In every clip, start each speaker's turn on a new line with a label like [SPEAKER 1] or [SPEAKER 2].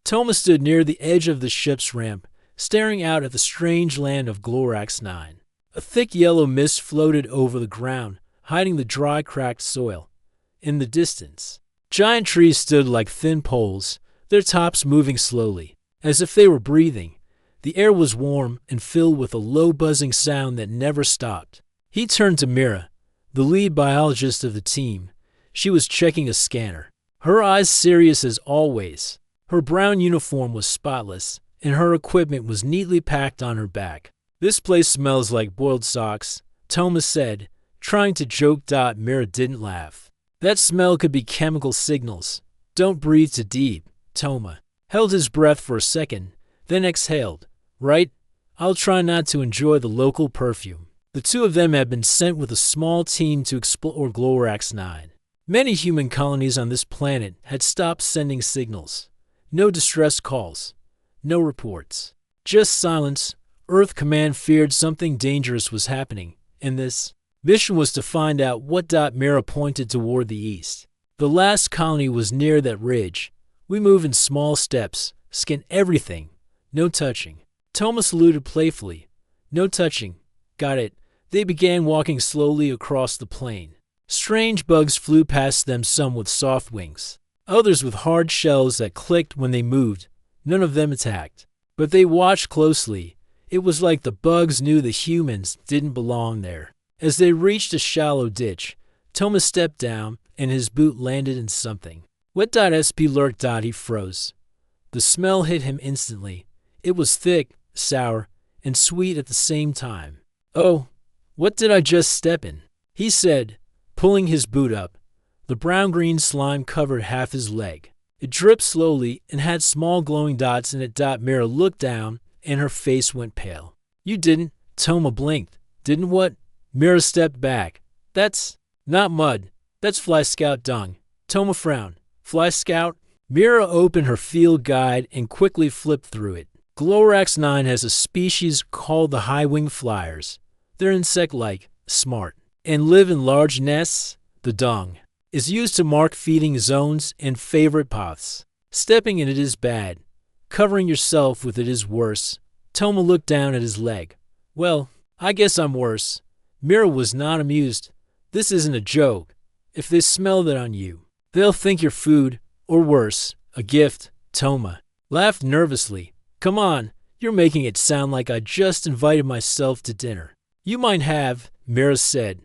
[SPEAKER 1] Toma stood near the edge of the ship's ramp, staring out at the strange land of Glorax 9. A thick yellow mist floated over the ground, hiding the dry, cracked soil. In the distance, giant trees stood like thin poles, their tops moving slowly, as if they were breathing. The air was warm and filled with a low buzzing sound that never stopped. He turned to Mira, the lead biologist of the team. She was checking a scanner, her eyes serious as always. Her brown uniform was spotless, and her equipment was neatly packed on her back. "This place smells like boiled socks," Toma said, trying to joke. Mira didn't laugh. "That smell could be chemical signals. Don't breathe too deep." Toma held his breath for a second, then exhaled. "Right? I'll try not to enjoy the local perfume." The two of them had been sent with a small team to explore Glorax 9. Many human colonies on this planet had stopped sending signals. No distress calls, no reports, just silence. Earth Command feared something dangerous was happening, and this mission was to find out what. Mira pointed toward the east. "The last colony was near that ridge. We move in small steps, scan everything. No touching." Toma saluted playfully. "No touching. Got it." They began walking slowly across the plain. Strange bugs flew past them, some with soft wings, others with hard shells that clicked when they moved. None of them attacked, but they watched closely. It was like the bugs knew the humans didn't belong there. As they reached a shallow ditch, Toma stepped down and his boot landed in something. What? SP lurked. He froze. The smell hit him instantly. It was thick, sour, and sweet at the same time. "Oh, what did I just step in?" he said, pulling his boot up. The brown-green slime covered half his leg. It dripped slowly and had small glowing dots in it. Mira looked down and her face went pale. "You didn't." Toma blinked. "Didn't what?" Mira stepped back. "That's not mud. That's Fly Scout dung." Toma frowned. "Fly Scout?" Mira opened her field guide and quickly flipped through it. Glorax 9 has a species called the high-wing flyers. They're insect-like, smart, and live in large nests. The dung is used to mark feeding zones and favorite paths. Stepping in it is bad. Covering yourself with it is worse. Toma looked down at his leg. "Well, I guess I'm worse." Mira was not amused. "This isn't a joke. If they smell that on you, they'll think you're food, or worse, a gift." Toma laughed nervously. "Come on, you're making it sound like I just invited myself to dinner." "You might have," Mira said.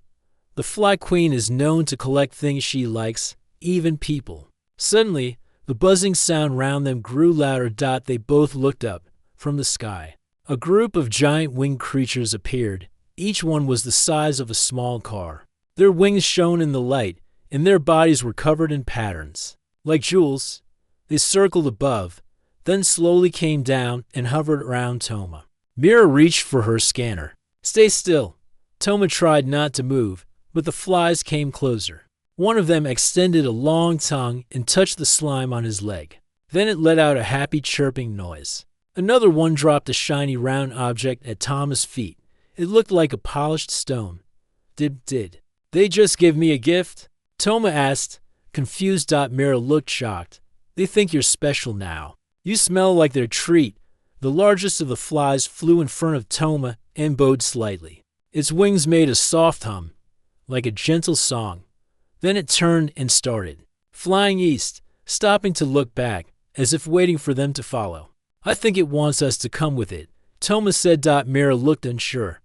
[SPEAKER 1] "The Fly Queen is known to collect things she likes, even people." Suddenly, the buzzing sound round them grew louder. They both looked up. From the sky, a group of giant winged creatures appeared. Each one was the size of a small car. Their wings shone in the light, and their bodies were covered in patterns. Like jewels, they circled above, then slowly came down and hovered around Toma. Mira reached for her scanner. "Stay still." Toma tried not to move, but the flies came closer. One of them extended a long tongue and touched the slime on his leg. Then it let out a happy chirping noise. Another one dropped a shiny round object at Toma's feet. It looked like a polished stone. Did they just give me a gift?" Toma asked, confused. Mira looked shocked. "They think you're special now. You smell like their treat." The largest of the flies flew in front of Toma and bowed slightly. Its wings made a soft hum, like a gentle song. Then it turned and started, flying east, stopping to look back, as if waiting for them to follow. "I think it wants us to come with it," Toma said. Mira looked unsure.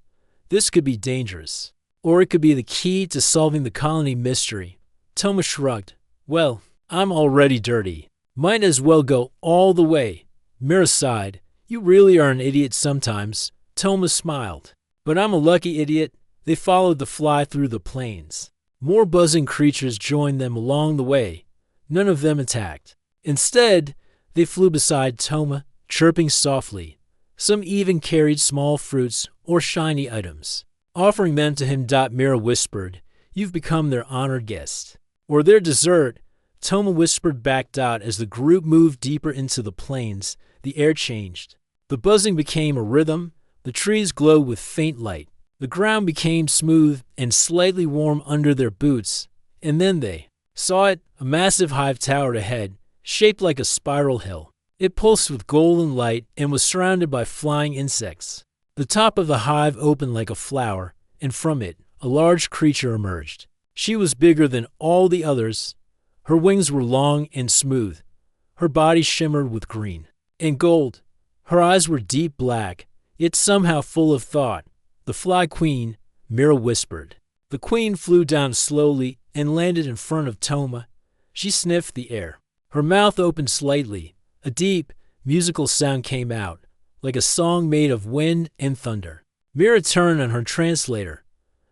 [SPEAKER 1] This could be dangerous, or it could be the key to solving the colony mystery. Toma shrugged. "Well, I'm already dirty. Might as well go all the way." Mira sighed. "You really are an idiot sometimes." Toma smiled. "But I'm a lucky idiot." They followed the fly through the plains. More buzzing creatures joined them along the way. None of them attacked. Instead, they flew beside Toma, chirping softly. Some even carried small fruits or shiny items. Offering them to him, Mira whispered, "You've become their honored guest." "Or their dessert," Toma whispered back. As the group moved deeper into the plains, the air changed. The buzzing became a rhythm. The trees glowed with faint light. The ground became smooth and slightly warm under their boots. And then they saw it, a massive hive towered ahead, shaped like a spiral hill. It pulsed with golden light and was surrounded by flying insects. The top of the hive opened like a flower, and from it, a large creature emerged. She was bigger than all the others. Her wings were long and smooth. Her body shimmered with green and gold. Her eyes were deep black, yet somehow full of thought. "The Fly Queen," Mira whispered. The queen flew down slowly and landed in front of Toma. She sniffed the air. Her mouth opened slightly. A deep, musical sound came out, like a song made of wind and thunder. Mira turned on her translator.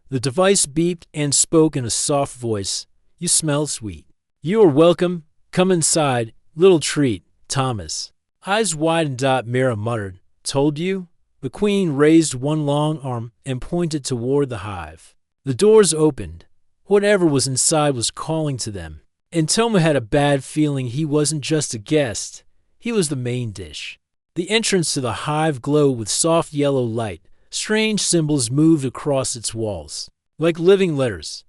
[SPEAKER 1] The device beeped and spoke in a soft voice. "You smell sweet. You are welcome. Come inside. Little treat, Thomas." Eyes widened. Mira muttered. "Told you?" The queen raised one long arm and pointed toward the hive. The doors opened. Whatever was inside was calling to them. And Toma had a bad feeling he wasn't just a guest. He was the main dish. The entrance to the hive glowed with soft yellow light. Strange symbols moved across its walls, like living letters.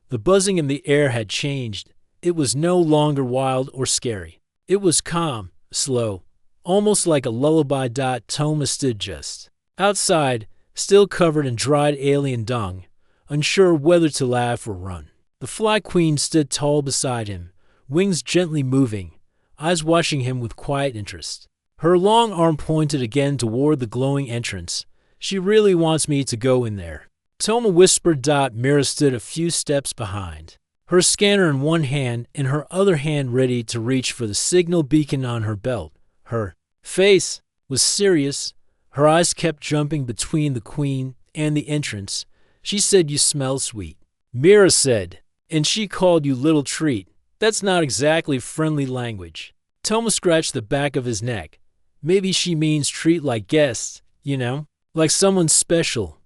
[SPEAKER 1] The buzzing in the air had changed. It was no longer wild or scary. It was calm, slow, almost like a lullaby. Toma stood just outside, still covered in dried alien dung, unsure whether to laugh or run. The Fly Queen stood tall beside him, wings gently moving, eyes watching him with quiet interest. Her long arm pointed again toward the glowing entrance. "She really wants me to go in there." Toma whispered. Mira stood a few steps behind, her scanner in one hand and her other hand ready to reach for the signal beacon on her belt. Her face was serious. Her eyes kept jumping between the queen and the entrance. "She said you smell sweet," Mira said. "And she called you little treat. That's not exactly friendly language." Toma scratched the back of his neck. "Maybe she means treat like guests, you know, like someone special.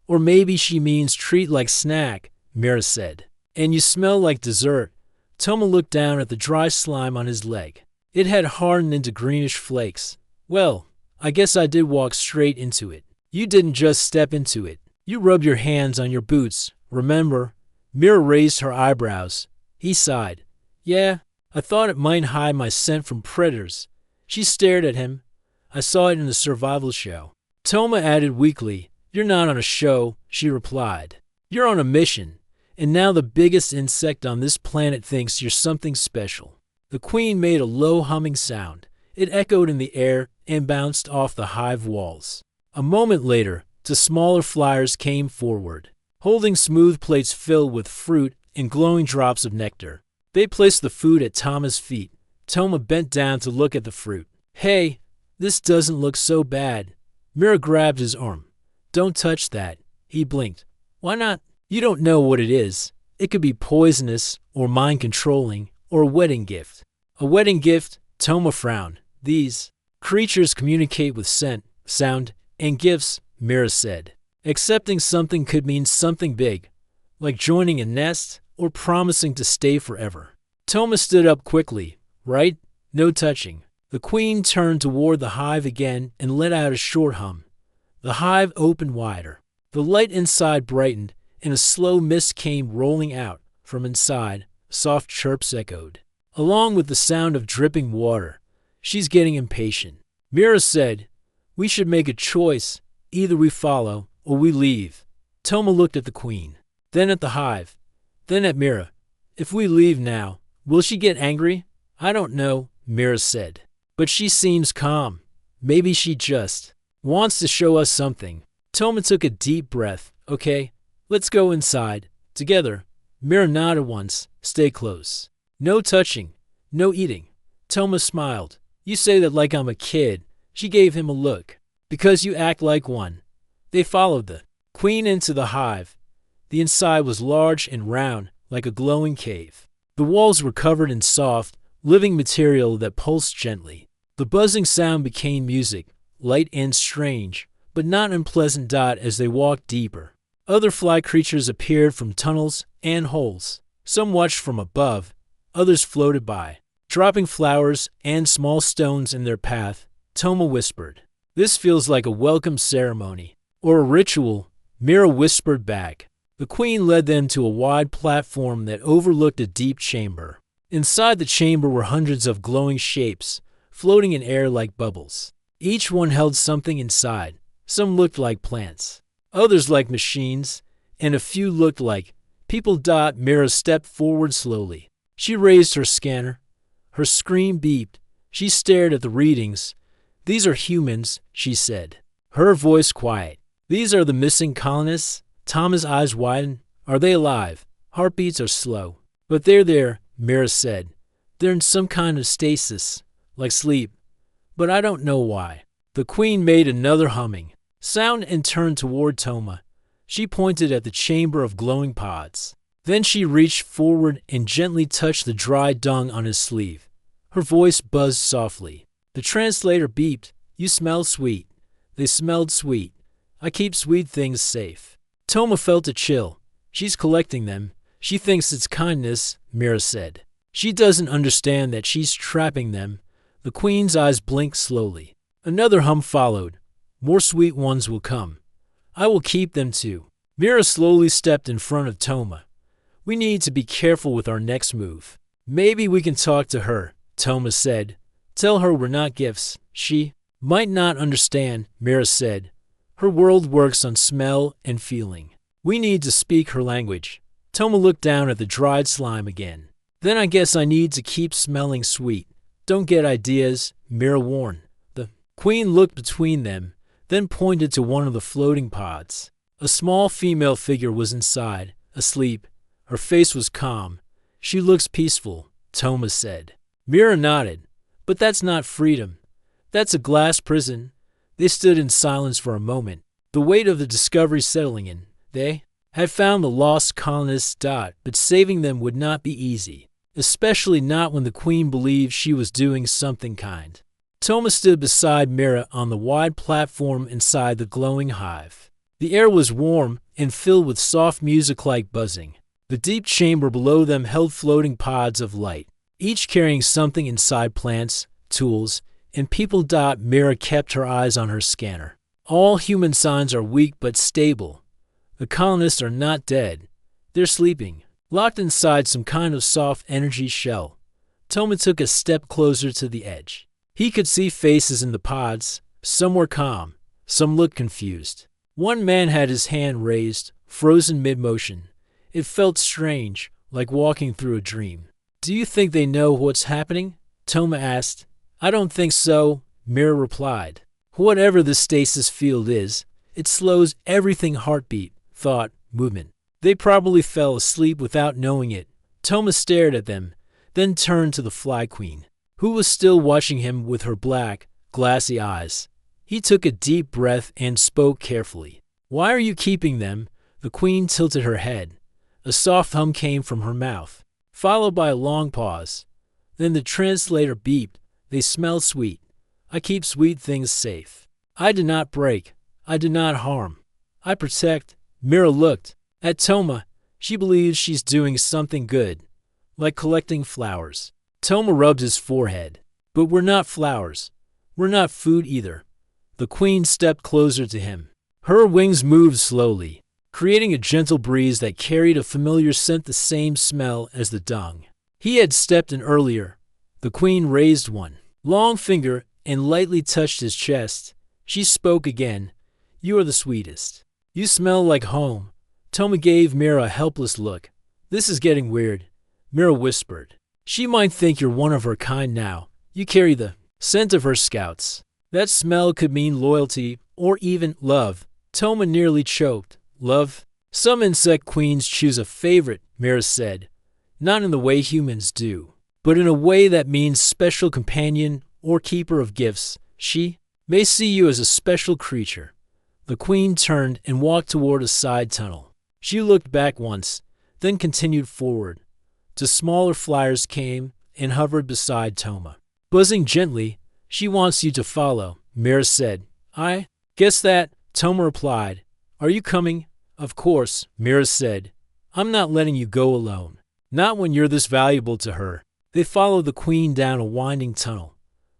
[SPEAKER 1] Or maybe she means treat like snack," Mira said. "And you smell like dessert." Toma looked down at the dry slime on his leg. It had hardened into greenish flakes. "Well, I guess I did walk straight into it." "You didn't just step into it. You rubbed your hands on your boots, remember?" Mira raised her eyebrows. He sighed. "Yeah, I thought it might hide my scent from predators." She stared at him. "I saw it in the survival show." Toma added weakly. "You're not on a show," she replied. "You're on a mission. And now the biggest insect on this planet thinks you're something special." The queen made a low humming sound. It echoed in the air and bounced off the hive walls. A moment later, two smaller flyers came forward, holding smooth plates filled with fruit and glowing drops of nectar. They placed the food at Toma's feet. Toma bent down to look at the fruit. "Hey, this doesn't look so bad." Mira grabbed his arm. "Don't touch that." He blinked. "Why not?" "You don't know what it is. It could be poisonous or mind-controlling or a wedding gift." "A wedding gift?" Toma frowned. "These creatures communicate with scent, sound, and gifts," Mira said. "Accepting something could mean something big, like joining a nest or promising to stay forever." Toma stood up quickly. "Right? No touching." The queen turned toward the hive again and let out a short hum. The hive opened wider. The light inside brightened, and a slow mist came rolling out. From inside, soft chirps echoed, along with the sound of dripping water. "She's getting impatient." Mira said, "We should make a choice. Either we follow or we leave." Toma looked at the queen, then at the hive, then at Mira. "If we leave now, will she get angry?" "I don't know," Mira said. "But she seems calm. Maybe she just wants to show us something." Toma took a deep breath. "Okay, let's go inside. Together." Mira nodded once. "Stay close. No touching. No eating." Toma smiled. "You say that like I'm a kid." She gave him a look. "Because you act like one." They followed the queen into the hive. The inside was large and round, like a glowing cave. The walls were covered in soft, living material that pulsed gently. The buzzing sound became music, light and strange, but not unpleasant. As they walked deeper, other fly creatures appeared from tunnels and holes. Some watched from above, others floated by, dropping flowers and small stones in their path. Toma whispered, "This feels like a welcome ceremony, or a ritual," Mira whispered back. The queen led them to a wide platform that overlooked a deep chamber. Inside the chamber were hundreds of glowing shapes, floating in air like bubbles. Each one held something inside. Some looked like plants, others like machines, and a few looked like people. Mira stepped forward slowly. She raised her scanner. Her screen beeped. She stared at the readings. "These are humans," she said, her voice quiet. "These are the missing colonists." Thomas' eyes widened. "Are they alive?" "Heartbeats are slow, but they're there," Mira said. "They're in some kind of stasis, like sleep, but I don't know why." The Queen made another humming sound and turned toward Toma. She pointed at the chamber of glowing pods. Then she reached forward and gently touched the dry dung on his sleeve. Her voice buzzed softly. The translator beeped. "You smell sweet." They smelled sweet. "I keep sweet things safe." Toma felt a chill. "She's collecting them. She thinks it's kindness," Mira said. "She doesn't understand that she's trapping them." The Queen's eyes blinked slowly. Another hum followed. "More sweet ones will come. I will keep them too." Mira slowly stepped in front of Toma. "We need to be careful with our next move." "Maybe we can talk to her," Toma said. "Tell her we're not gifts." "She might not understand," Mira said. "Her world works on smell and feeling. We need to speak her language." Toma looked down at the dried slime again. "Then I guess I need to keep smelling sweet." "Don't get ideas," Mira warned. The Queen looked between them, then pointed to one of the floating pods. A small female figure was inside, asleep. Her face was calm. "She looks peaceful," Toma said. Mira nodded. "But that's not freedom. That's a glass prison." They stood in silence for a moment, the weight of the discovery settling in. They had found the lost colonists. But saving them would not be easy, especially not when the Queen believed she was doing something kind. Toma stood beside Mira on the wide platform inside the glowing hive. The air was warm and filled with soft music like buzzing. The deep chamber below them held floating pods of light, each carrying something inside: plants, tools, and people. Mira kept her eyes on her scanner. "All human signs are weak but stable. The colonists are not dead. They're sleeping, locked inside some kind of soft energy shell." Toma took a step closer to the edge. He could see faces in the pods. Some were calm, some looked confused. One man had his hand raised, frozen mid-motion. It felt strange, like walking through a dream. "Do you think they know what's happening?" Toma asked. "I don't think so," Mira replied. "Whatever the stasis field is, it slows everything: heartbeat, thought, movement. They probably fell asleep without knowing it." Toma stared at them, then turned to the Fly Queen, who was still watching him with her black, glassy eyes. He took a deep breath and spoke carefully. "Why are you keeping them?" The Queen tilted her head. A soft hum came from her mouth, followed by a long pause. Then the translator beeped. "They smell sweet. I keep sweet things safe. I do not break. I do not harm. I protect." Mira looked at Toma. She believes she's doing something good, like collecting flowers. Toma rubbed his forehead. "But we're not flowers. We're not food either." The Queen stepped closer to him. Her wings moved slowly, creating a gentle breeze that carried a familiar scent, the same smell as the dung. He had stepped in earlier. The Queen raised one long finger and lightly touched his chest. She spoke again. "You are the sweetest. You smell like home." Toma gave Mira a helpless look. "This is getting weird," Mira whispered. "She might think you're one of her kind now. You carry the scent of her scouts. That smell could mean loyalty or even love." Toma nearly choked. "Love? Some insect queens choose a favorite," Mira said. "Not in the way humans do, but in a way that means special companion or keeper of gifts. She may see you as a special creature." The Queen turned and walked toward a side tunnel. She looked back once, then continued forward. Two smaller flyers came and hovered beside Toma, buzzing gently. "She wants you to follow," Mira said. "I guess that," Toma replied. "Are you coming?" "Of course," Mira said. "I'm not letting you go alone. Not when you're this valuable to her." They followed the Queen down a winding tunnel.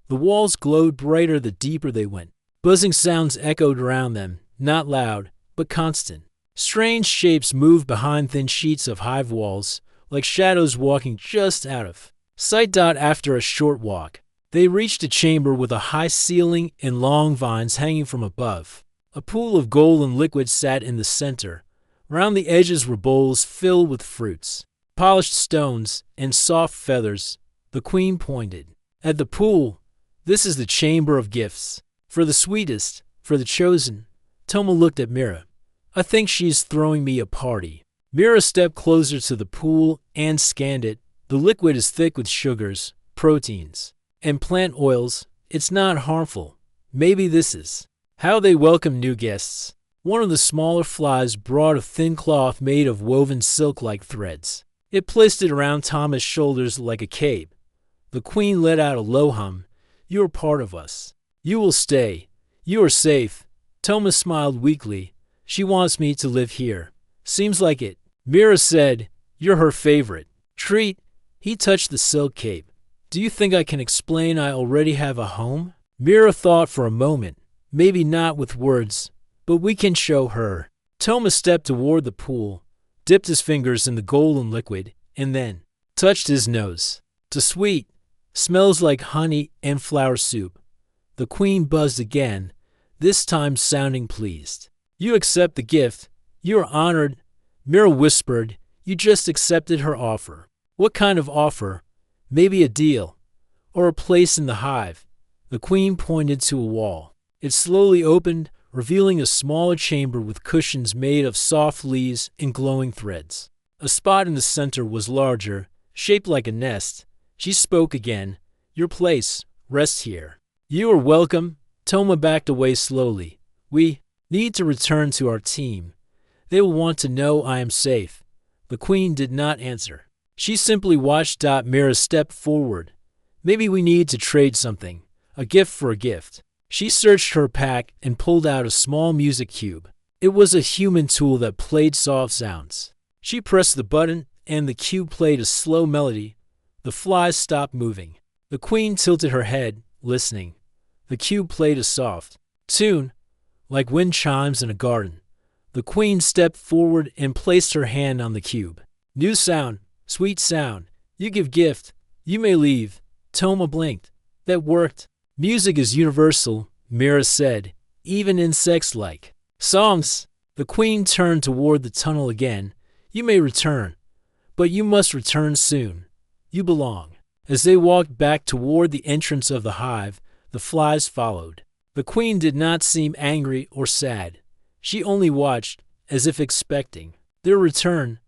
[SPEAKER 1] The walls glowed brighter the deeper they went. Buzzing sounds echoed around them, not loud, but constant. Strange shapes moved behind thin sheets of hive walls, like shadows walking just out of sight. After a short walk, They reached a chamber with a high ceiling and long vines hanging from above. A pool of golden liquid sat in the center. Round the edges were bowls filled with fruits, polished stones, and soft feathers. The queen pointed at the pool. This is the chamber of gifts. For the sweetest, for the chosen. Toma looked at Mira. I think she's throwing me a party. Mira stepped closer to the pool and scanned it. The liquid is thick with sugars, proteins, and plant oils. It's not harmful. Maybe this is how they welcome new guests. One of the smaller flies brought a thin cloth made of woven silk-like threads. It placed it around Toma's shoulders like a cape. The queen let out a low hum. You are part of us. You will stay. You are safe. Toma smiled weakly. She wants me to live here. Seems like it. Mira said, you're her favorite. Treat. He touched the silk cape. Do you think I can explain I already have a home? Mira thought for a moment. Maybe not with words, but we can show her. Toma stepped toward the pool, dipped his fingers in the golden liquid, and then touched his nose. Too sweet. Smells like honey and flower soup. The queen buzzed again, this time sounding pleased. You accept the gift. You are honored. Mira whispered. You just accepted her offer. What kind of offer? Maybe a deal. Or a place in the hive. The queen pointed to a wall. It slowly opened, revealing a smaller chamber with cushions made of soft leaves and glowing threads. A spot in the center was larger, shaped like a nest. She spoke again. Your place. Rest here. You are welcome. Toma backed away slowly. We need to return to our team. They will want to know I am safe. The queen did not answer. She simply watched. Mira stepped forward. Maybe we need to trade something. A gift for a gift. She searched her pack and pulled out a small music cube. It was a human tool that played soft sounds. She pressed the button and the cube played a slow melody. The flies stopped moving. The queen tilted her head, listening. The cube played a soft tune, like wind chimes in a garden. The queen stepped forward and placed her hand on the cube. New sound, sweet sound. You give gift. You may leave. Toma blinked. That worked. Music is universal, Mira said, even insects like songs. The queen turned toward the tunnel again. You may return, but you must return soon. You belong. As they walked back toward the entrance of the hive, the flies followed. The queen did not seem angry or sad. She only watched, as if expecting their return.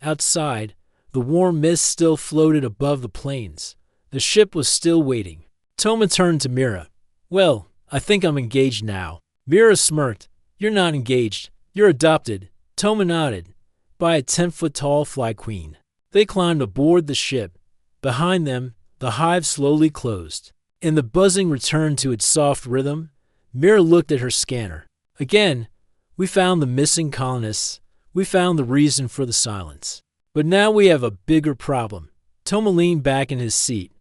[SPEAKER 1] Outside, the warm mist still floated above the plains. The ship was still waiting. Toma turned to Mira. Well, I think I'm engaged now. Mira smirked. You're not engaged. You're adopted. Toma nodded. By a 10-foot-tall fly queen. They climbed aboard the ship. Behind them, the hive slowly closed, and the buzzing returned to its soft rhythm. Mira looked at her scanner. Again, we found the missing colonists. We found the reason for the silence. But now we have a bigger problem. Toma leaned back in his seat.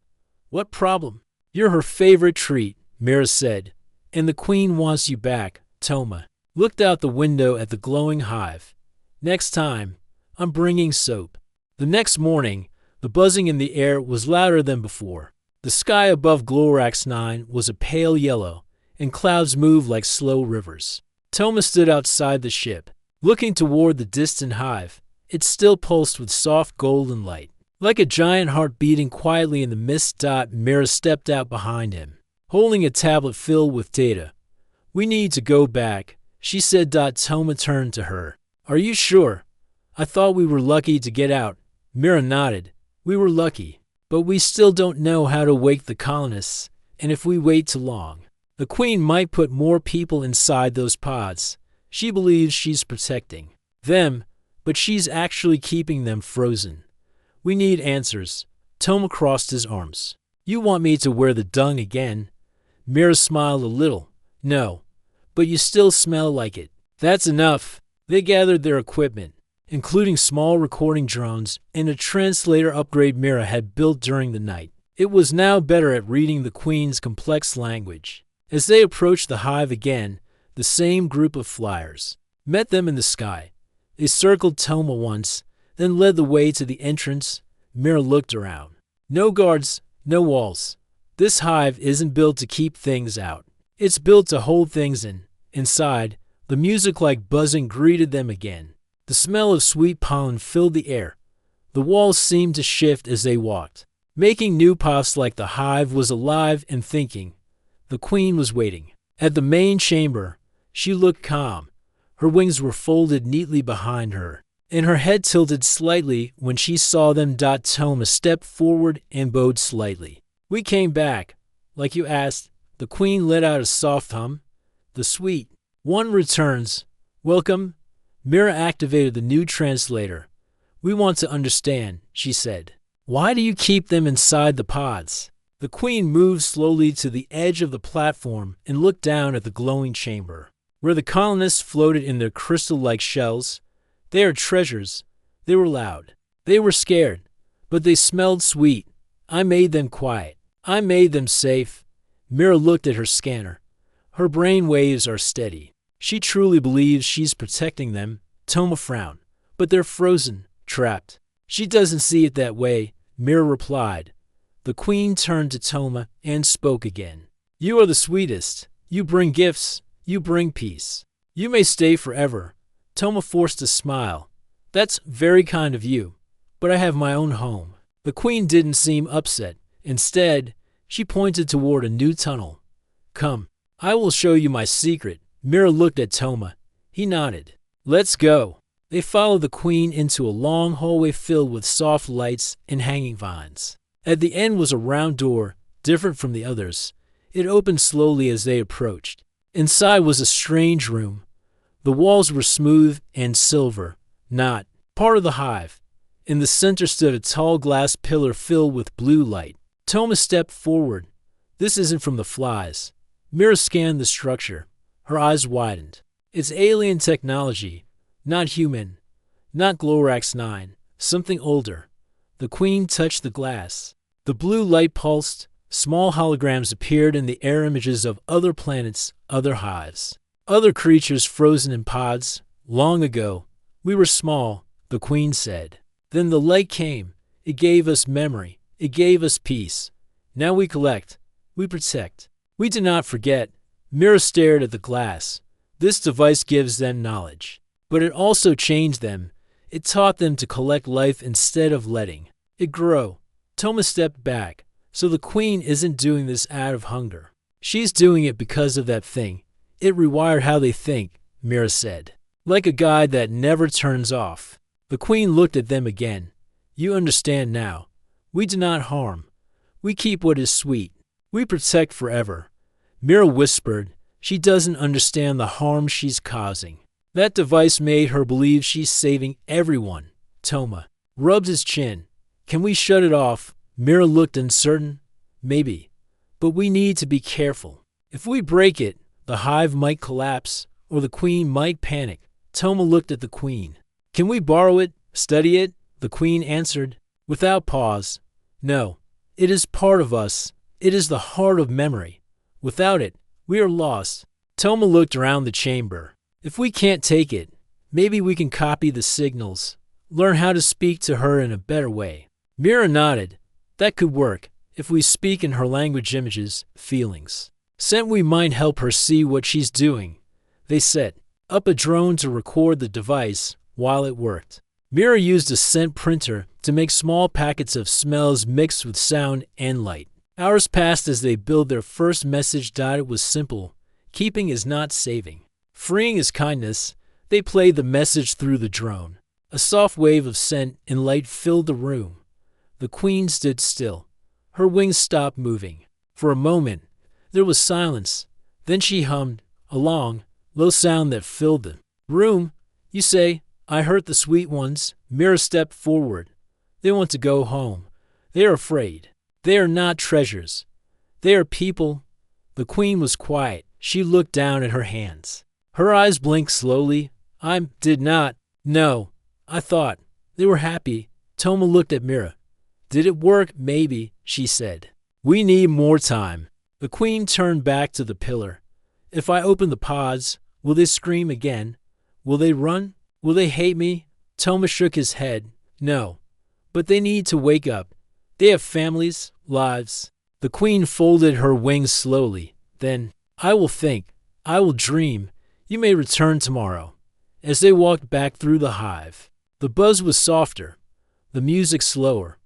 [SPEAKER 1] What problem? You're her favorite treat, Mira said, and the queen wants you back. Toma looked out the window at the glowing hive. Next time, I'm bringing soap. The next morning, the buzzing in the air was louder than before. The sky above Glorax 9 was a pale yellow, and clouds moved like slow rivers. Toma stood outside the ship, looking toward the distant hive. It still pulsed with soft golden light. Like a giant heart beating quietly in the mist. Mira stepped out behind him, holding a tablet filled with data. We need to go back, she said. Toma turned to her. Are you sure? I thought we were lucky to get out. Mira nodded. We were lucky, but we still don't know how to wake the colonists, and if we wait too long, the queen might put more people inside those pods. She believes she's protecting them, but she's actually keeping them frozen. We need answers. Toma crossed his arms. You want me to wear the dung again? Mira smiled a little. No, but you still smell like it. That's enough. They gathered their equipment, including small recording drones and a translator upgrade Mira had built during the night. It was now better at reading the queen's complex language. As they approached the hive again, the same group of flyers met them in the sky. They circled Toma once, then led the way to the entrance. Mira looked around. No guards, no walls. This hive isn't built to keep things out. It's built to hold things in. Inside, the music like buzzing greeted them again. The smell of sweet pollen filled the air. The walls seemed to shift as they walked, making new puffs like the hive was alive and thinking. The queen was waiting. At the main chamber, she looked calm. Her wings were folded neatly behind her, and her head tilted slightly when she saw them. Toma stepped forward and bowed slightly. "We came back, like you asked." The queen let out a soft hum. "The sweet one returns. Welcome." Mira activated the new translator. "We want to understand," she said. "Why do you keep them inside the pods?" The queen moved slowly to the edge of the platform and looked down at the glowing chamber, where the colonists floated in their crystal-like shells. "They are treasures." They were loud. They were scared, but they smelled sweet. I made them quiet. I made them safe. Mira looked at her scanner. Her brain waves are steady. She truly believes she's protecting them. Toma frowned. "But they're frozen, trapped." "She doesn't see it that way," Mira replied. The queen turned to Toma and spoke again. "You are the sweetest. You bring gifts. You bring peace. You may stay forever." Toma forced a smile. "That's very kind of you, but I have my own home." The queen didn't seem upset. Instead, she pointed toward a new tunnel. "Come, I will show you my secret." Mira looked at Toma. He nodded. "Let's go." They followed the queen into a long hallway filled with soft lights and hanging vines. At the end was a round door, different from the others. It opened slowly as they approached. Inside was a strange room. The walls were smooth and silver, not part of the hive. In the center stood a tall glass pillar filled with blue light. Toma stepped forward. "This isn't from the flies." Mira scanned the structure. Her eyes widened. "It's alien technology. Not human. Not Glorax 9. Something older." The queen touched the glass. The blue light pulsed. Small holograms appeared in the air, images of other planets, other hives, other creatures frozen in pods. "Long ago, we were small," the queen said. "Then the light came. It gave us memory. It gave us peace. Now we collect. We protect. We do not forget." Mira stared at the glass. "This device gives them knowledge. But it also changed them. It taught them to collect life instead of letting it grow." Toma stepped back. "So the queen isn't doing this out of hunger. She's doing it because of that thing. It rewired how they think," Mira said. "Like a guide that never turns off." The queen looked at them again. "You understand now. We do not harm. We keep what is sweet. We protect forever." Mira whispered. She doesn't understand the harm she's causing. That device made her believe she's saving everyone. Toma rubbed his chin. "Can we shut it off?" Mira looked uncertain. "Maybe. But we need to be careful. If we break it, the hive might collapse, or the queen might panic." Toma looked at the queen. "Can we borrow it? Study it?" The queen answered, without pause. "No. It is part of us. It is the heart of memory. Without it, we are lost." Toma looked around the chamber. "If we can't take it, maybe we can copy the signals, learn how to speak to her in a better way." Mira nodded. "That could work, if we speak in her language, images, feelings. Sent we might help her see what she's doing." They set up a drone to record the device while it worked. Mira used a scent printer to make small packets of smells mixed with sound and light. Hours passed as they built their first message. It was simple. Keeping is not saving. Freeing is kindness. They played the message through the drone. A soft wave of scent and light filled the room. The queen stood still. Her wings stopped moving. For a moment, there was silence. Then she hummed, a long, low sound that filled the room. "You say, I heard the sweet ones." Mira stepped forward. "They want to go home. They are afraid. They are not treasures. They are people." The queen was quiet. She looked down at her hands. Her eyes blinked slowly. "I did not. No. I thought. They were happy." Toma looked at Mira. "Did it work?" "Maybe," she said. "We need more time." The queen turned back to the pillar. "If I open the pods, will they scream again? Will they run? Will they hate me?" Toma shook his head. "No. But they need to wake up. They have families, lives." The queen folded her wings slowly. Then, I will think, I will dream. You may return tomorrow. As they walked back through the hive, the buzz was softer, the music slower.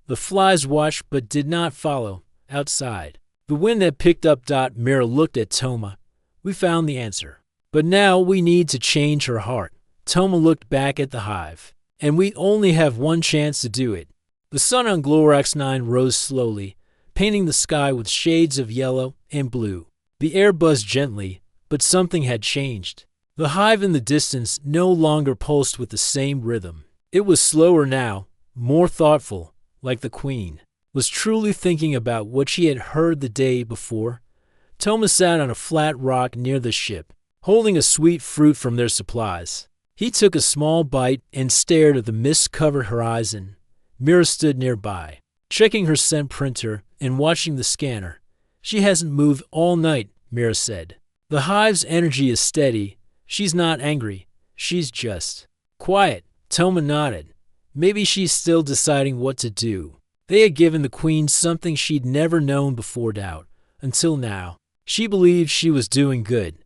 [SPEAKER 1] The flies watched but did not follow. Outside, the wind had picked up. Mira looked at Toma. We found the answer. But now we need to change her heart. Toma looked back at the hive. And we only have one chance to do it. The sun on Glorax 9 rose slowly, painting the sky with shades of yellow and blue. The air buzzed gently, but something had changed. The hive in the distance no longer pulsed with the same rhythm. It was slower now, more thoughtful, like the queen was truly thinking about what she had heard the day before. Toma sat on a flat rock near the ship, holding a sweet fruit from their supplies. He took a small bite and stared at the mist-covered horizon. Mira stood nearby, checking her scent printer and watching the scanner. She hasn't moved all night, Mira said. The hive's energy is steady. She's not angry. She's just quiet. Toma nodded. Maybe she's still deciding what to do. They had given the queen something she'd never known before. Doubt. Until now, she believed she was doing good.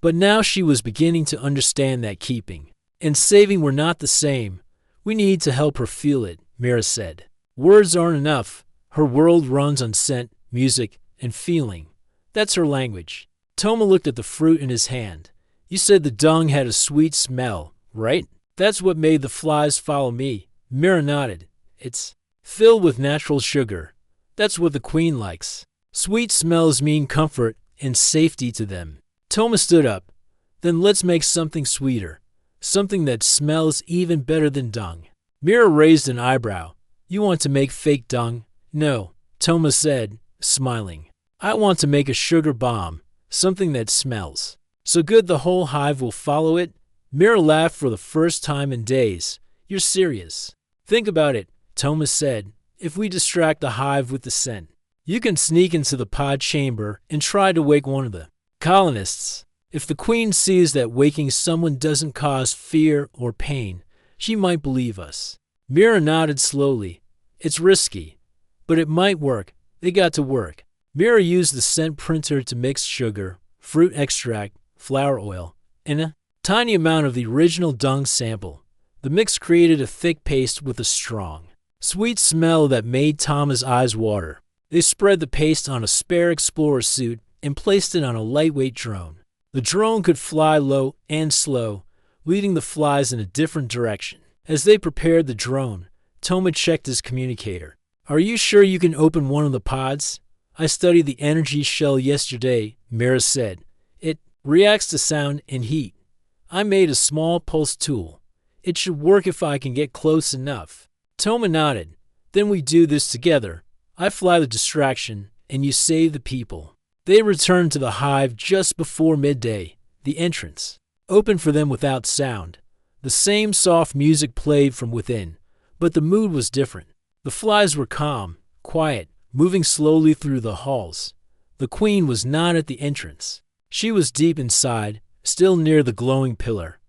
[SPEAKER 1] But now she was beginning to understand that keeping and saving were not the same. We need to help her feel it, Mira said. Words aren't enough. Her world runs on scent, music, and feeling. That's her language. Toma looked at the fruit in his hand. You said the dung had a sweet smell, right? That's what made the flies follow me. Mira nodded. It's filled with natural sugar. That's what the queen likes. Sweet smells mean comfort and safety to them. Toma stood up. Then let's make something sweeter. Something that smells even better than dung. Mira raised an eyebrow. You want to make fake dung? No, Toma said, smiling. I want to make a sugar bomb. Something that smells so good the whole hive will follow it. Mira laughed for the first time in days. You're serious? Think about it, Toma said. If we distract the hive with the scent, you can sneak into the pod chamber and try to wake one of the colonists. If the queen sees that waking someone doesn't cause fear or pain, she might believe us. Mira nodded slowly. It's risky, but it might work. They got to work. Mira used the scent printer to mix sugar, fruit extract, flower oil, and a tiny amount of the original dung sample. The mix created a thick paste with a strong, sweet smell that made Toma's eyes water. They spread the paste on a spare explorer suit and placed it on a lightweight drone. The drone could fly low and slow, leading the flies in a different direction. As they prepared the drone, Toma checked his communicator. Are you sure you can open one of the pods? I studied the energy shell yesterday, Mira said. It reacts to sound and heat. I made a small pulse tool. It should work if I can get close enough. Toma nodded. Then we do this together. I fly the distraction, and you save the people. They returned to the hive just before midday. The entrance opened for them without sound. The same soft music played from within, but the mood was different. The flies were calm, quiet, moving slowly through the halls. The queen was not at the entrance. She was deep inside, still near the glowing pillar.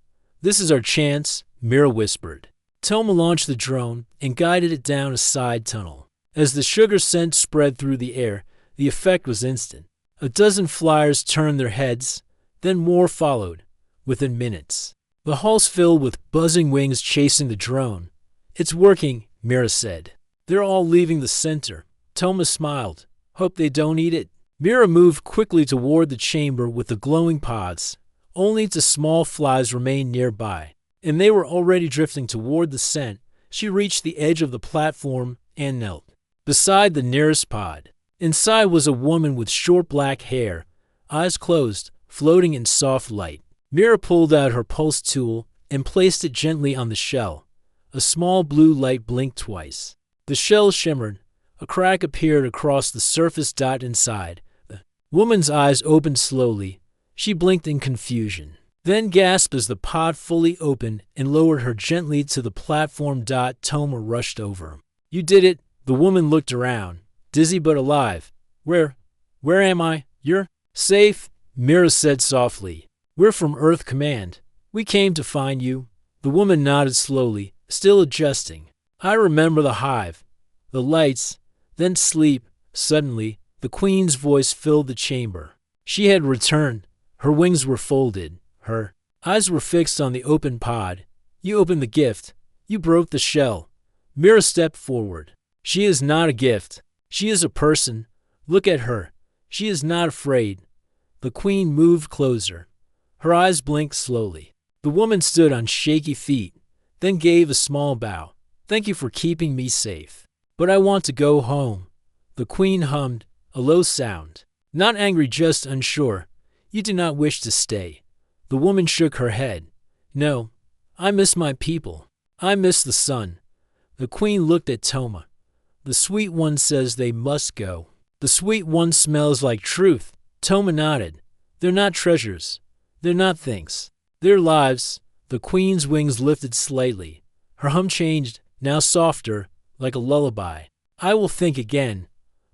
[SPEAKER 1] This is our chance, Mira whispered. Toma launched the drone and guided it down a side tunnel. As the sugar scent spread through the air, the effect was instant. A dozen flyers turned their heads, then more followed, within minutes. The halls filled with buzzing wings chasing the drone. It's working, Mira said. They're all leaving the center. Toma smiled. Hope they don't eat it. Mira moved quickly toward the chamber with the glowing pods. Only the small flies remained nearby, and they were already drifting toward the scent. She reached the edge of the platform and knelt beside the nearest pod. Inside was a woman with short black hair, eyes closed, floating in soft light. Mira pulled out her pulse tool and placed it gently on the shell. A small blue light blinked twice. The shell shimmered. A crack appeared across the surface. Inside, the woman's eyes opened slowly. She blinked in confusion, then gasped as the pod fully opened and lowered her gently to the platform. Toma rushed over. You did it. The woman looked around, dizzy but alive. Where am I? You're safe, Mira said softly. We're from Earth Command. We came to find you. The woman nodded slowly, still adjusting. I remember the hive, the lights, then sleep. Suddenly, The Queen's voice filled the chamber. She had returned. Her wings were folded. Her eyes were fixed on the open pod. You opened the gift. You broke the shell. Mira stepped forward. She is not a gift. She is a person. Look at her. She is not afraid. The Queen moved closer. Her eyes blinked slowly. The woman stood on shaky feet, then gave a small bow. Thank you for keeping me safe. But I want to go home. The Queen hummed, a low sound. Not angry, just unsure. You do not wish to stay. The woman shook her head. No, I miss my people. I miss the sun. The Queen looked at Toma. The sweet one says they must go. The sweet one smells like truth. Toma nodded. They're not treasures. They're not things. They're lives. The Queen's wings lifted slightly. Her hum changed, now softer, like a lullaby. I will think again.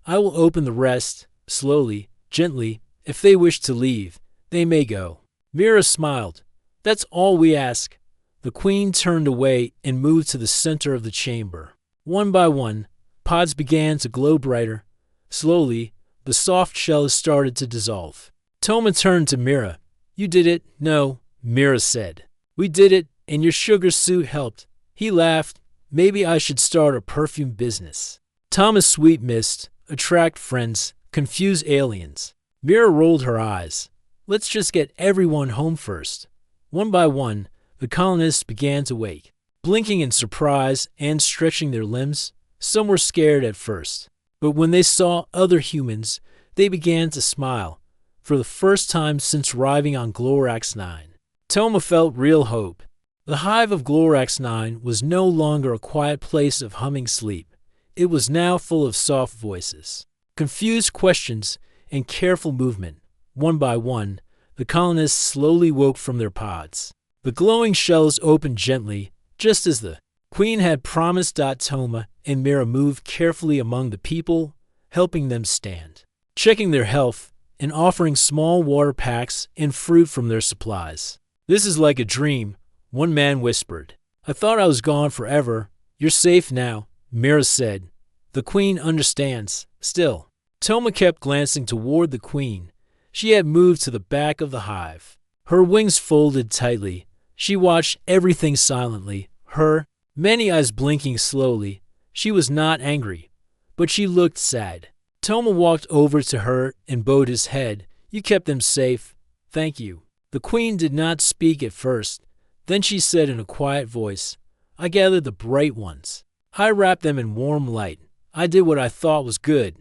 [SPEAKER 1] I will open the rest, slowly, gently. If they wish to leave, they may go. Mira smiled. That's all we ask. The Queen turned away and moved to the center of the chamber. One by one, pods began to glow brighter. Slowly, the soft shells started to dissolve. Toma turned to Mira. You did it. No, Mira said. We did it, and your sugar suit helped. He laughed. Maybe I should start a perfume business. Toma's sweet mist, attract friends, confuse aliens. Mira rolled her eyes. Let's just get everyone home first. One by one, the colonists began to wake, blinking in surprise and stretching their limbs. Some were scared at first, but when they saw other humans, they began to smile. For the first time since arriving on Glorax 9, Toma felt real hope. The hive of Glorax 9 was no longer a quiet place of humming sleep. It was now full of soft voices, confused questions, and careful movement. One by one, the colonists slowly woke from their pods. The glowing shells opened gently, just as the Queen had promised. Toma and Mira moved carefully among the people, helping them stand, checking their health, and offering small water packs and fruit from their supplies. This is like a dream, one man whispered. I thought I was gone forever. You're safe now, Mira said. The Queen understands. Still, Toma kept glancing toward the Queen. She had moved to the back of the hive. Her wings folded tightly. She watched everything silently, her many eyes blinking slowly. She was not angry, but she looked sad. Toma walked over to her and bowed his head. You kept them safe. Thank you. The Queen did not speak at first. Then she said in a quiet voice, I gathered the bright ones. I wrapped them in warm light. I did what I thought was good.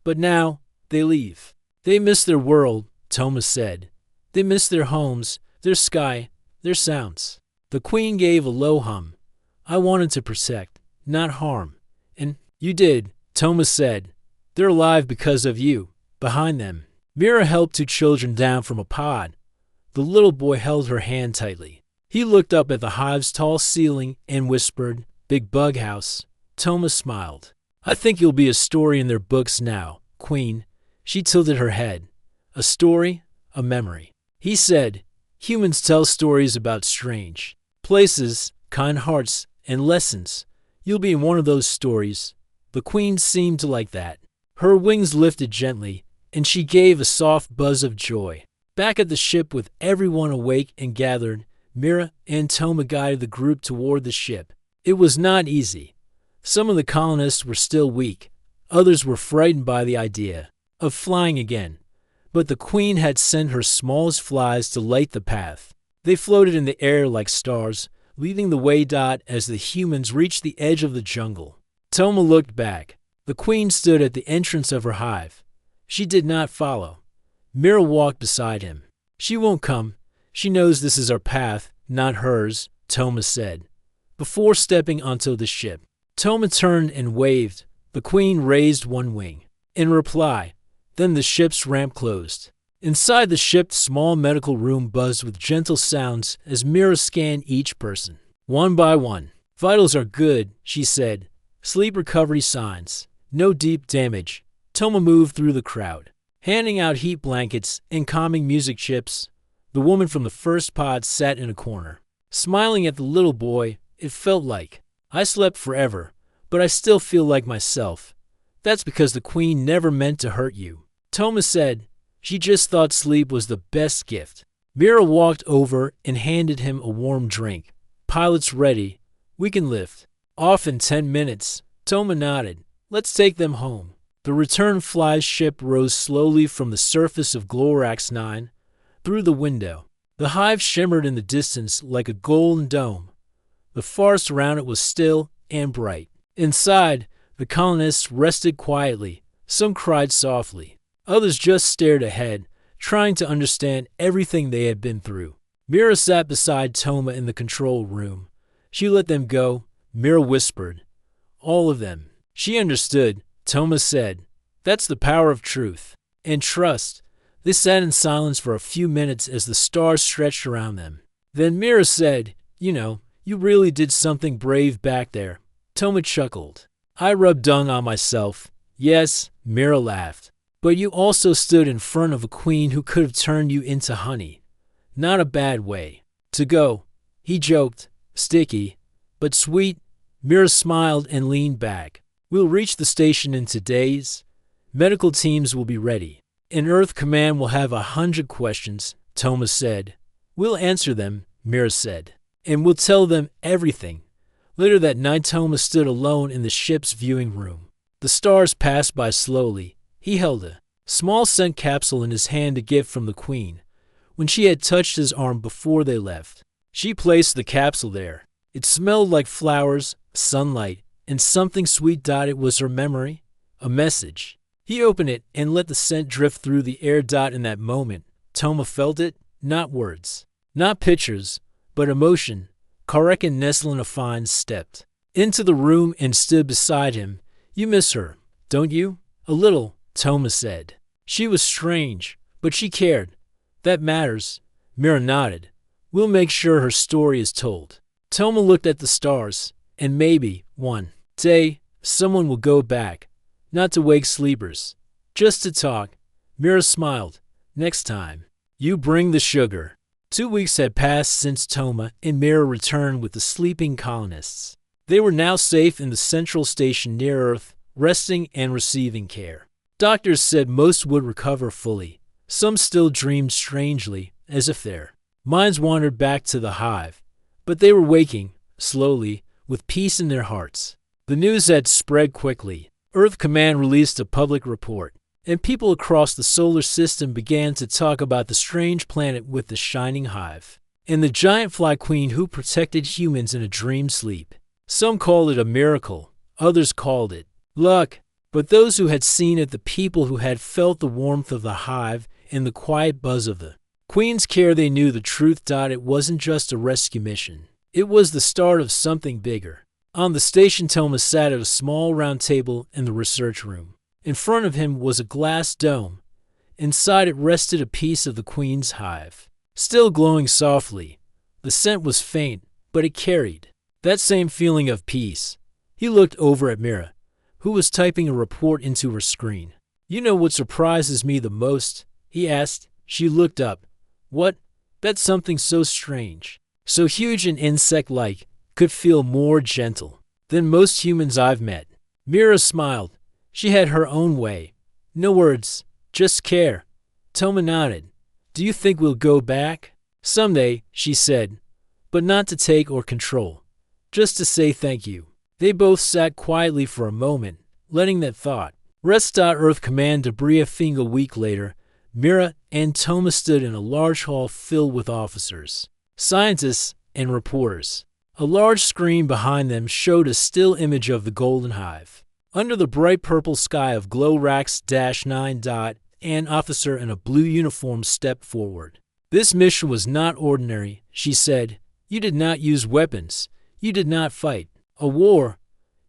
[SPEAKER 1] But now, they leave. They miss their world, Toma said. They miss their homes, their sky, their sounds. The Queen gave a low hum. I wanted to protect, not harm. And you did, Toma said. They're alive because of you. Behind them, Mira helped two children down from a pod. The little boy held her hand tightly. He looked up at the hive's tall ceiling and whispered, Big bug house. Toma smiled. I think you'll be a story in their books now, Queen. She tilted her head. A story, a memory. He said, humans tell stories about strange places, kind hearts, and lessons. You'll be in one of those stories. The Queen seemed to like that. Her wings lifted gently, and she gave a soft buzz of joy. Back at the ship with everyone awake and gathered, Mira and Toma guided the group toward the ship. It was not easy. Some of the colonists were still weak. Others were frightened by the idea of flying again. But the Queen had sent her smallest flies to light the path. They floated in the air like stars, leading the way. As the humans reached the edge of the jungle, Toma looked back. The Queen stood at the entrance of her hive. She did not follow. Mira walked beside him. She won't come. She knows this is our path, not hers, Toma said. Before stepping onto the ship, Toma turned and waved. The Queen raised one wing. In reply, then the ship's ramp closed. Inside the ship's small medical room buzzed with gentle sounds as Mira scanned each person. One by one. Vitals are good, she said. Sleep recovery signs. No deep damage. Toma moved through the crowd, handing out heat blankets and calming music chips. The woman from the first pod sat in a corner, smiling at the little boy. It felt like I slept forever, but I still feel like myself. That's because the Queen never meant to hurt you. Toma said, she just thought sleep was the best gift. Mira walked over and handed him a warm drink. Pilot's ready. We can lift. Off in 10 minutes. Toma nodded. Let's take them home. The return fly ship rose slowly from the surface of Glorax 9 through the window. The hive shimmered in the distance like a golden dome. The forest around it was still and bright. Inside, the colonists rested quietly. Some cried softly. Others just stared ahead, trying to understand everything they had been through. Mira sat beside Toma in the control room. She let them go. Mira whispered, all of them. She understood. Toma said, that's the power of truth and trust. They sat in silence for a few minutes as the stars stretched around them. Then Mira said, you really did something brave back there. Toma chuckled. I rubbed dung on myself. Yes, Mira laughed. But you also stood in front of a queen who could have turned you into honey. Not a bad way to go. He joked, sticky, but sweet. Mira smiled and leaned back. We'll reach the station in 2 days. Medical teams will be ready. And Earth Command will have 100 questions, Toma said. We'll answer them, Mira said. And we'll tell them everything. Later that night, Toma stood alone in the ship's viewing room. The stars passed by slowly. He held a small scent capsule in his hand, a gift from the Queen. When she had touched his arm before they left, she placed the capsule there. It smelled like flowers, sunlight, and something sweet. It was her memory, a message. He opened it and let the scent drift through the air. In that moment, Toma felt it, not words, not pictures, but emotion. Karek and Nestlin Afine stepped into the room and stood beside him. You miss her, don't you? A little, Toma said. She was strange, but she cared. That matters. Mira nodded. We'll make sure her story is told. Toma looked at the stars, and maybe, one day, someone will go back. Not to wake sleepers, just to talk. Mira smiled. Next time, you bring the sugar. 2 weeks had passed since Toma and Mira returned with the sleeping colonists. They were now safe in the central station near Earth, resting and receiving care. Doctors said most would recover fully. Some still dreamed strangely, as if their minds wandered back to the hive. But they were waking, slowly, with peace in their hearts. The news had spread quickly. Earth Command released a public report, and people across the solar system began to talk about the strange planet with the shining hive, and the giant fly queen who protected humans in a dream sleep. Some called it a miracle, others called it luck, but those who had seen it, the people who had felt the warmth of the hive and the quiet buzz of the Queen's care, they knew the truth. It wasn't just a rescue mission. It was the start of something bigger. On the station, Toma sat at a small round table in the research room. In front of him was a glass dome. Inside it rested a piece of the Queen's hive, still glowing softly. The scent was faint, but it carried that same feeling of peace. He looked over at Mira, who was typing a report into her screen. You know what surprises me the most? He asked. She looked up. What? That's something so strange, so huge and insect-like, could feel more gentle than most humans I've met. Mira smiled. She had her own way. No words, just care. Toma nodded. Do you think we'll go back? Someday, she said, but not to take or control. Just to say thank you. They both sat quietly for a moment, letting that thought rest. Earth Command debriefing a week later. Mira and Toma stood in a large hall filled with officers, scientists, and reporters. A large screen behind them showed a still image of the Golden Hive. Under the bright purple sky of Glorax-9, an officer in a blue uniform stepped forward. This mission was not ordinary, she said. You did not use weapons. You did not fight a war.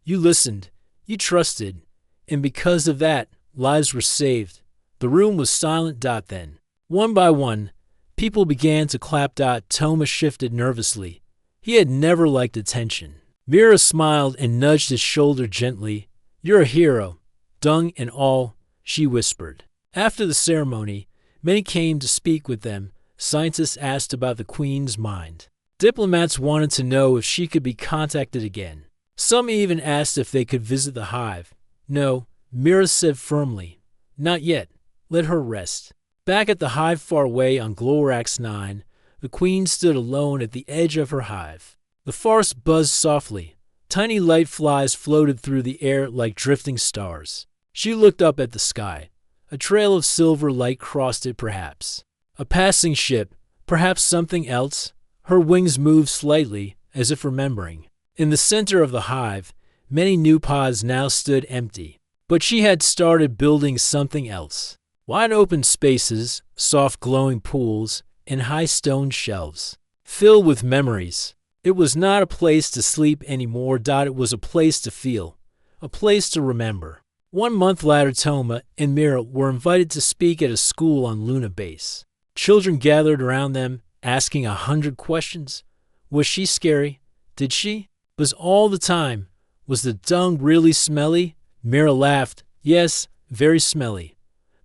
[SPEAKER 1] You listened. You trusted. And because of that, lives were saved. The room was silent. Then, one by one, people began to clap. Toma shifted nervously. He had never liked attention. Mira smiled and nudged his shoulder gently. You're a hero, dung and all, she whispered. After the ceremony, many came to speak with them. Scientists asked about the Queen's mind. Diplomats wanted to know if she could be contacted again. Some even asked if they could visit the hive. No, Mira said firmly. Not yet. Let her rest. Back at the hive far away on Glorax 9, the queen stood alone at the edge of her hive. The forest buzzed softly. Tiny light flies floated through the air like drifting stars. She looked up at the sky. A trail of silver light crossed it perhaps. A passing ship, perhaps something else. Her wings moved slightly, as if remembering. In the center of the hive, many new pods now stood empty. But she had started building something else. Wide open spaces, soft glowing pools, and high stone shelves. Filled with memories. It was not a place to sleep anymore. It was a place to feel. A place to remember. 1 month later, Toma and Mira were invited to speak at a school on Luna Base. Children gathered around them, asking 100 questions. Was she scary? Did she? Was all the time? Was the dung really smelly? Mira laughed. Yes, very smelly.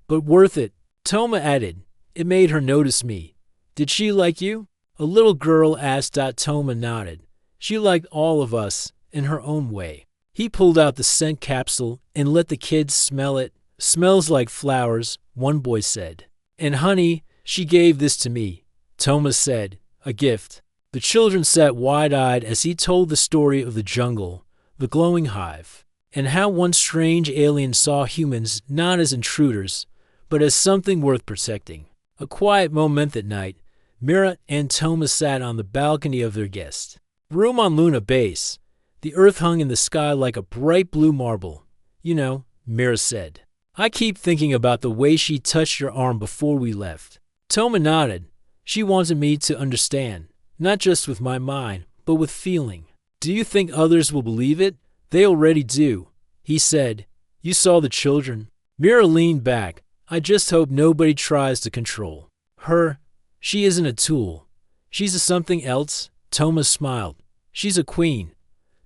[SPEAKER 1] But worth it, Toma added. It made her notice me. Did she like you? A little girl asked. Toma nodded. She liked all of us, in her own way. He pulled out the scent capsule and let the kids smell it. Smells like flowers, one boy said. And honey, she gave this to me, Toma said. A gift. The children sat wide-eyed as he told the story of the jungle, the glowing hive, and how one strange alien saw humans not as intruders, but as something worth protecting. A quiet moment that night, Mira and Toma sat on the balcony of their guest room on Luna Base. The earth hung in the sky like a bright blue marble. You know, Mira said. I keep thinking about the way she touched your arm before we left. Toma nodded. She wanted me to understand, not just with my mind, but with feeling. Do you think others will believe it? They already do, he said. You saw the children. Mira leaned back. I just hope nobody tries to control her. She isn't a tool. She's a something else. Toma smiled. She's a queen,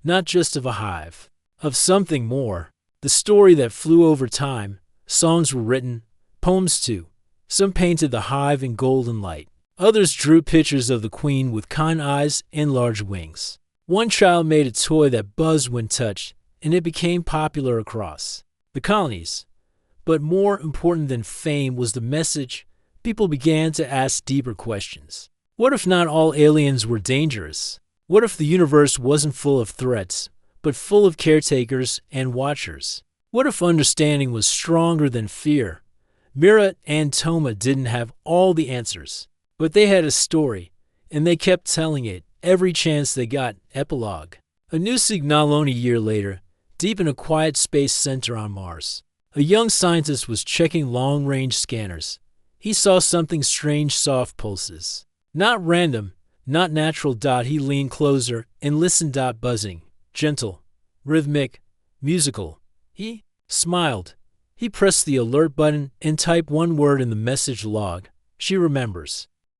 [SPEAKER 1] not just of a hive, of something more. The story that flew over time. Songs were written, poems too. Some painted the hive in golden light. Others drew pictures of the queen with kind eyes and large wings. One child made a toy that buzzed when touched, and it became popular across the colonies. But more important than fame was the message. People began to ask deeper questions. What if not all aliens were dangerous? What if the universe wasn't full of threats, but full of caretakers and watchers? What if understanding was stronger than fear? Mira and Toma didn't have all the answers, but they had a story, and they kept telling it every chance they got. Epilogue. A new signal only a year later, deep in a quiet space center on Mars. A young scientist was checking long-range scanners. He saw something strange, soft pulses. Not random, not natural. He leaned closer and listened. Buzzing, gentle, rhythmic, musical. He smiled. He pressed the alert button and typed one word in the message log. She remembers.